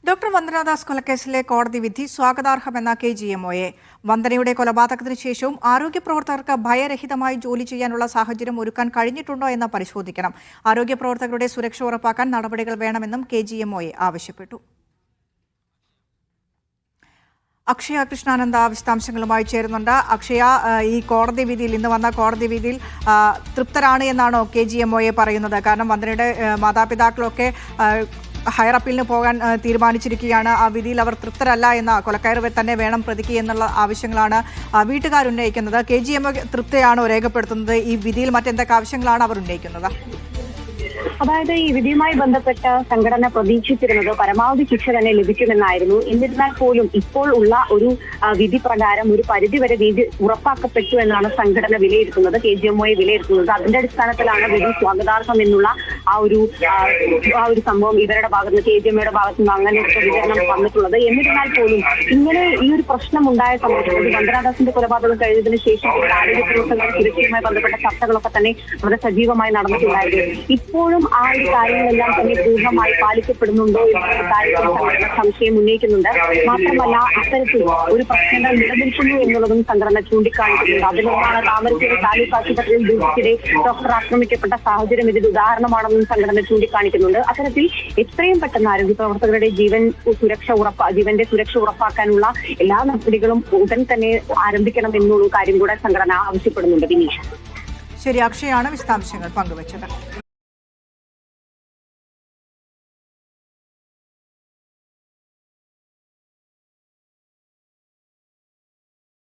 Doctor Vandana Das കൊലക്കേസിലെ കോടതി വിധി സ്വാഗതാർഹമെന്ന KGMOയെ. വന്ദനയുടെ കൊലപാതകത്തിന് ശേഷവും ആരോഗ്യ പ്രവർത്തകർക്ക് ഭയരഹിതമായി ജോലി ചെയ്യാനുള്ള സാഹചര്യം ഒരുക്കാൻ കഴിഞ്ഞിട്ടുണ്ടോ എന്ന് പരിശോധിക്കണം. ആരോഗ്യ പ്രവർത്തകരുടെ സുരക്ഷ ഉറപ്പാക്കാൻ നടപടികൾ വേണമെന്നും KGMOയെ ആവശ്യപ്പെട്ടു. അക്ഷയ കൃഷ്ണാനന്ദ വിശദാംശങ്ങളുമായി ചേരുന്നുണ്ട്. അക്ഷയ, ഈ കോടതി വിധിയിൽ ഇന്ന് വന്ന കോടതി വിധിയിൽ തൃപ്തരാണ് എന്നാണോ KGMOയെ പറയുന്നത്? കാരണം വന്ദനയുടെ മാതാപിതാക്കളൊക്കെ ഹയർ അപ്പീലിന് പോകാൻ തീരുമാനിച്ചിരിക്കുകയാണ്. ആ വിധിയിൽ അവർ തൃപ്തരല്ല എന്ന കൊലക്കയർ തന്നെ വേണം പ്രതിക്ക് എന്നുള്ള ആവശ്യങ്ങളാണ് വീട്ടുകാർ ഉന്നയിക്കുന്നത്. KGMO തൃപ്തിയാണോ രേഖപ്പെടുത്തുന്നത്? ഈ വിധിയിൽ മറ്റെന്തൊക്കെ ആവശ്യങ്ങളാണ് അവർ ഉന്നയിക്കുന്നത്? അതായത് ഈ വിധിയുമായി ബന്ധപ്പെട്ട സംഘടന പ്രതീക്ഷിച്ചിരുന്നത് പരമാവധി ശിക്ഷ തന്നെ ലഭിക്കുമെന്നായിരുന്നു. എന്നിരുന്നാൽ പോലും ഇപ്പോൾ ഉള്ള ഒരു വിധി പ്രകാരം ഒരു പരിധിവരെ വിധി ഉറപ്പാക്കപ്പെട്ടു എന്നാണ് സംഘടന വിലയിരുത്തുന്നത്, KGMOയെ വിലയിരുത്തുന്നത്. അതിന്റെ അടിസ്ഥാനത്തിലാണ് വിധി സ്വാഗതാർഹം എന്നുള്ള ആ ഒരു സംഭവം ഇവരുടെ ഭാഗത്ത് നിന്ന്, KGMOയുടെ ഭാഗത്തു നിന്ന് അങ്ങനെ ഒരു പ്രതികരണം വന്നിട്ടുള്ളത്. എന്നിരുന്നാൽ പോലും ഇങ്ങനെ ഈ ഒരു പ്രശ്നം ഉണ്ടായ സമയത്ത് വന്ദനാദാസിന്റെ കൊലപാതകം കഴിഞ്ഞതിന് ശേഷം ആരോഗ്യ പ്രവർത്തകരുടെ സുരക്ഷയുമായി ബന്ധപ്പെട്ട ചർച്ചകളൊക്കെ തന്നെ വളരെ സജീവമായി നടന്നിട്ടുണ്ടായിരുന്നു. ഇപ്പോഴും ആ ഒരു കാര്യങ്ങളെല്ലാം തന്നെ പൂർണ്ണമായി പാലിക്കപ്പെടുന്നുണ്ടോ എന്ന കാര്യത്തിൽ സംശയം ഉന്നയിക്കുന്നുണ്ട്. മാത്രമല്ല, അത്തരത്തിൽ ഒരു പ്രശ്നങ്ങൾ നിലനിൽക്കുന്നു എന്നുള്ളതും സംഘടന ചൂണ്ടിക്കാണിക്കുന്നുണ്ട്. അതിലൊന്നാണ് താമരശ്ശേരി താലൂക്ക് ആശുപത്രിയിൽ ഡ്യൂട്ടിക്കിടെ ഡോക്ടർ ആക്രമിക്കപ്പെട്ട സാഹചര്യം ഇതിന് ഉദാഹരണമാണെന്നും സംഘടന ചൂണ്ടിക്കാണിക്കുന്നുണ്ട്. അത്തരത്തിൽ എത്രയും പെട്ടെന്ന് ആരോഗ്യ പ്രവർത്തകരുടെ ജീവന്റെ സുരക്ഷ ഉറപ്പാക്കാനുള്ള എല്ലാ നടപടികളും ഉടൻ തന്നെ ആരംഭിക്കണം എന്നുള്ള കാര്യം കൂടെ സംഘടന ആവശ്യപ്പെടുന്നുണ്ട്. വിനീഷ്. ശരി, അക്ഷയാണ് വിശദാംശങ്ങൾ പങ്കുവച്ചത്.